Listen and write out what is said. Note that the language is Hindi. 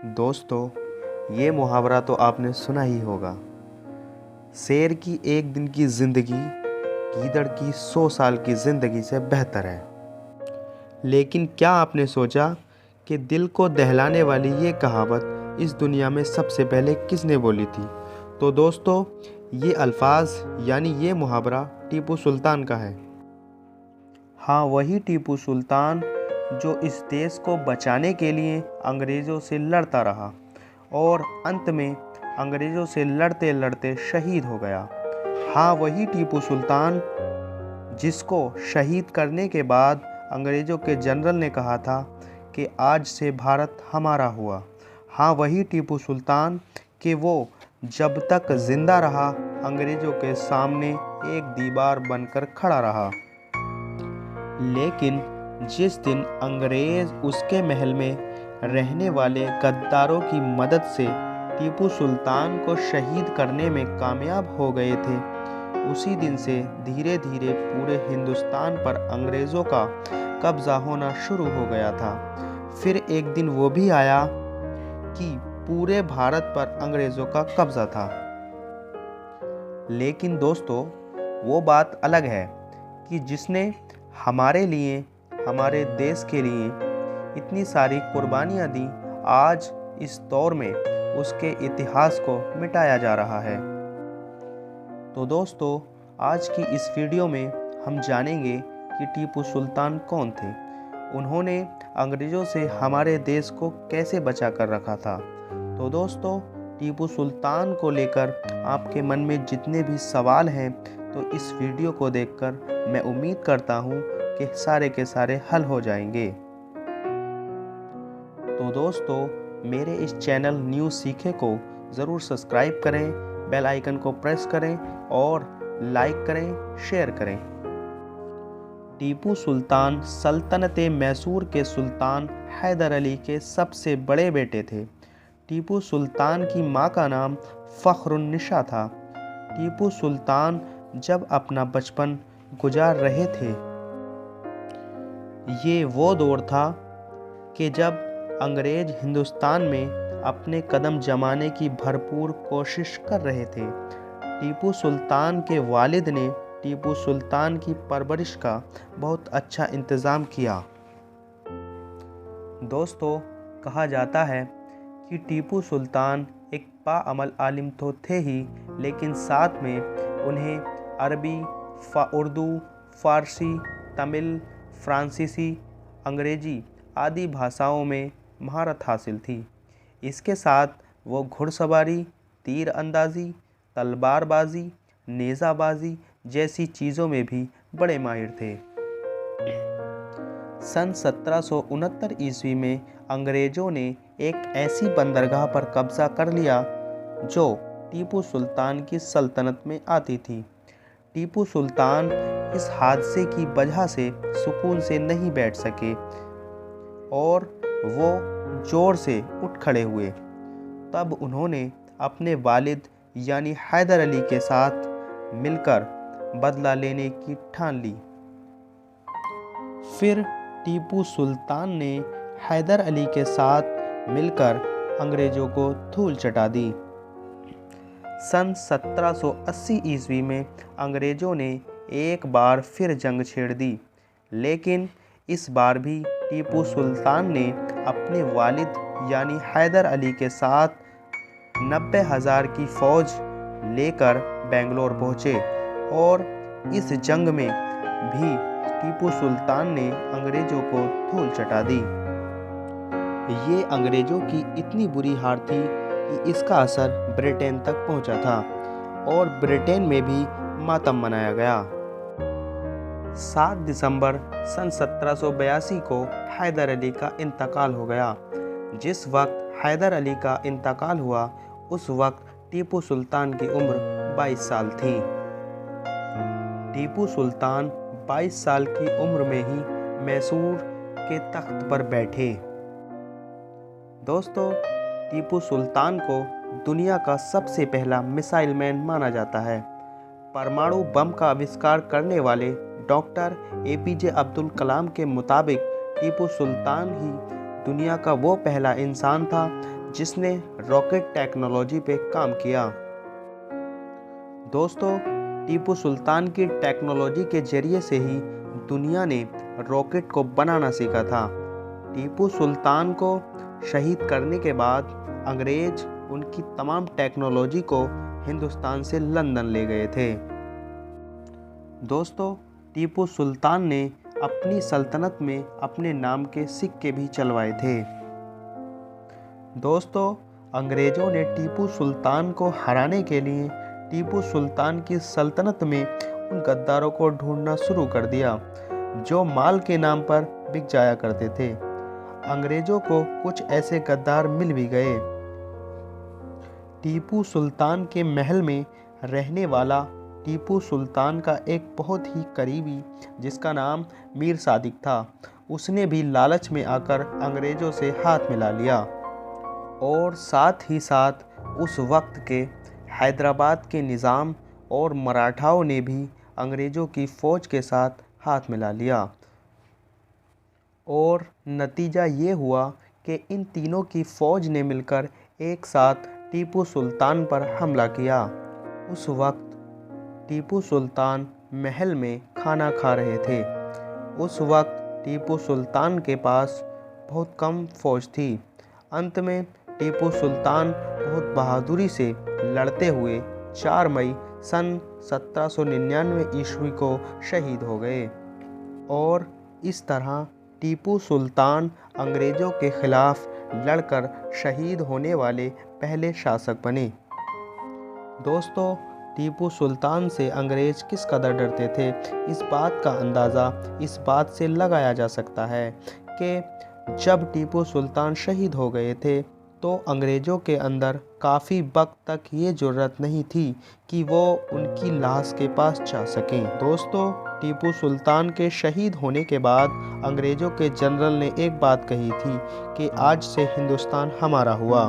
दोस्तों, ये मुहावरा तो आपने सुना ही होगा। शेर की एक दिन की ज़िंदगी गीदड़ की 100 साल की ज़िंदगी से बेहतर है। लेकिन क्या आपने सोचा कि दिल को दहलाने वाली ये कहावत इस दुनिया में सबसे पहले किसने बोली थी? तो दोस्तों, ये अल्फाज यानी ये मुहावरा टीपू सुल्तान का है। हाँ, वही टीपू सुल्तान जो इस देश को बचाने के लिए अंग्रेज़ों से लड़ता रहा और अंत में अंग्रेज़ों से लड़ते लड़ते शहीद हो गया। हाँ, वही टीपू सुल्तान जिसको शहीद करने के बाद अंग्रेज़ों के जनरल ने कहा था कि आज से भारत हमारा हुआ। हाँ, वही टीपू सुल्तान कि वो जब तक ज़िंदा रहा अंग्रेज़ों के सामने एक दीवार बनकर खड़ा रहा। लेकिन जिस दिन अंग्रेज़ उसके महल में रहने वाले गद्दारों की मदद से टीपू सुल्तान को शहीद करने में कामयाब हो गए थे, उसी दिन से धीरे धीरे पूरे हिंदुस्तान पर अंग्रेज़ों का कब्ज़ा होना शुरू हो गया था। फिर एक दिन वो भी आया कि पूरे भारत पर अंग्रेज़ों का कब्ज़ा था। लेकिन दोस्तों, वो बात अलग है कि जिसने हमारे लिए, हमारे देश के लिए इतनी सारी कुर्बानियाँ दी, आज इस दौर में उसके इतिहास को मिटाया जा रहा है। तो दोस्तों, आज की इस वीडियो में हम जानेंगे कि टीपू सुल्तान कौन थे, उन्होंने अंग्रेज़ों से हमारे देश को कैसे बचा कर रखा था। तो दोस्तों, टीपू सुल्तान को लेकर आपके मन में जितने भी सवाल हैं, तो इस वीडियो को देखकर मैं उम्मीद करता हूँ कि सारे के सारे हल हो जाएंगे। तो दोस्तों, मेरे इस चैनल न्यूज़ सीखे को ज़रूर सब्सक्राइब करें, बेल आइकन को प्रेस करें और लाइक करें, शेयर करें। टीपू सुल्तान सल्तनत मैसूर के सुल्तान हैदर अली के सबसे बड़े बेटे थे। टीपू सुल्तान की मां का नाम फ़ख्रुन्निसा था। टीपू सुल्तान जब अपना बचपन गुजार रहे थे, ये वो दौर था कि जब अंग्रेज हिंदुस्तान में अपने कदम जमाने की भरपूर कोशिश कर रहे थे। टीपू सुल्तान के वालिद ने टीपू सुल्तान की परवरिश का बहुत अच्छा इंतज़ाम किया। दोस्तों, कहा जाता है कि टीपू सुल्तान एक बाअमल आलिम तो थे ही, लेकिन साथ में उन्हें अरबी, उर्दू, फ़ारसी, तमिल, फ्रांसीसी, अंग्रेजी आदि भाषाओं में महारत हासिल थी। इसके साथ वो घुड़सवारी, तीर अंदाज़ी, तलवारबाजी, नेज़ाबाजी जैसी चीज़ों में भी बड़े माहिर थे। सन 1769 ईस्वी में अंग्रेज़ों ने एक ऐसी बंदरगाह पर कब्ज़ा कर लिया जो टीपू सुल्तान की सल्तनत में आती थी। टीपू सुल्तान इस हादसे की वजह से सुकून से नहीं बैठ सके और वो जोर से उठ खड़े हुए। तब उन्होंने अपने वालिद यानी हैदर अली के साथ मिलकर बदला लेने की ठान ली। फिर टीपू सुल्तान ने हैदर अली के साथ मिलकर अंग्रेज़ों को धूल चटा दी। सन 1780 ईस्वी में अंग्रेज़ों ने एक बार फिर जंग छेड़ दी, लेकिन इस बार भी टीपू सुल्तान ने अपने वालिद यानी हैदर अली के साथ 90,000 की फ़ौज लेकर बेंगलोर पहुँचे और इस जंग में भी टीपू सुल्तान ने अंग्रेज़ों को धूल चटा दी। ये अंग्रेज़ों की इतनी बुरी हार थी कि इसका असर ब्रिटेन तक पहुंचा था और ब्रिटेन में भी मातम मनाया गया। 7 दिसंबर सन 1782 को हैदर अली का इंतकाल हो गया। जिस वक्त हैदर अली का इंतकाल हुआ, उस वक्त टीपू सुल्तान की उम्र 22 साल थी। टीपू सुल्तान 22 साल की उम्र में ही मैसूर के तख्त पर बैठे। दोस्तों, टीपू सुल्तान को दुनिया का सबसे पहला मिसाइल मैन माना जाता है। परमाणु बम का आविष्कार करने वाले डॉक्टर APJ अब्दुल कलाम के मुताबिक टीपू सुल्तान ही दुनिया का वो पहला इंसान था जिसने रॉकेट टेक्नोलॉजी पे काम किया। दोस्तों, टीपू सुल्तान की टेक्नोलॉजी के जरिए से ही दुनिया ने रॉकेट को बनाना सीखा था। टीपू सुल्तान को शहीद करने के बाद अंग्रेज उनकी तमाम टेक्नोलॉजी को हिंदुस्तान से लंदन ले गए थे। दोस्तों, टीपू सुल्तान ने अपनी सल्तनत में अपने नाम के सिक्के भी चलवाए थे। दोस्तों, अंग्रेजों ने टीपू सुल्तान को हराने के लिए टीपू सुल्तान की सल्तनत में उन गद्दारों को ढूंढना शुरू कर दिया जो माल के नाम पर बिक जाया करते थे। अंग्रेजों को कुछ ऐसे गद्दार मिल भी गए। टीपू सुल्तान के महल में रहने वाला टीपू सुल्तान का एक बहुत ही करीबी, जिसका नाम मीर सादिक था, उसने भी लालच में आकर अंग्रेजों से हाथ मिला लिया और साथ ही साथ उस वक्त के हैदराबाद के निज़ाम और मराठाओं ने भी अंग्रेज़ों की फ़ौज के साथ हाथ मिला लिया। और नतीजा ये हुआ कि इन तीनों की फ़ौज ने मिलकर एक साथ टीपू सुल्तान पर हमला किया। उस वक्त टीपू सुल्तान महल में खाना खा रहे थे। उस वक्त टीपू सुल्तान के पास बहुत कम फ़ौज थी। अंत में टीपू सुल्तान बहुत बहादुरी से लड़ते हुए 4 मई सन 1799 ईस्वी को शहीद हो गए और इस तरह टीपू सुल्तान अंग्रेज़ों के खिलाफ लड़कर शहीद होने वाले पहले शासक बने। दोस्तों, टीपू सुल्तान से अंग्रेज़ किस कदर डरते थे, इस बात का अंदाज़ा इस बात से लगाया जा सकता है कि जब टीपू सुल्तान शहीद हो गए थे तो अंग्रेज़ों के अंदर काफ़ी वक्त तक ये जुर्रत नहीं थी कि वो उनकी लाश के पास जा सकें। दोस्तों, टीपू सुल्तान के शहीद होने के बाद अंग्रेज़ों के जनरल ने एक बात कही थी कि आज से हिंदुस्तान हमारा हुआ।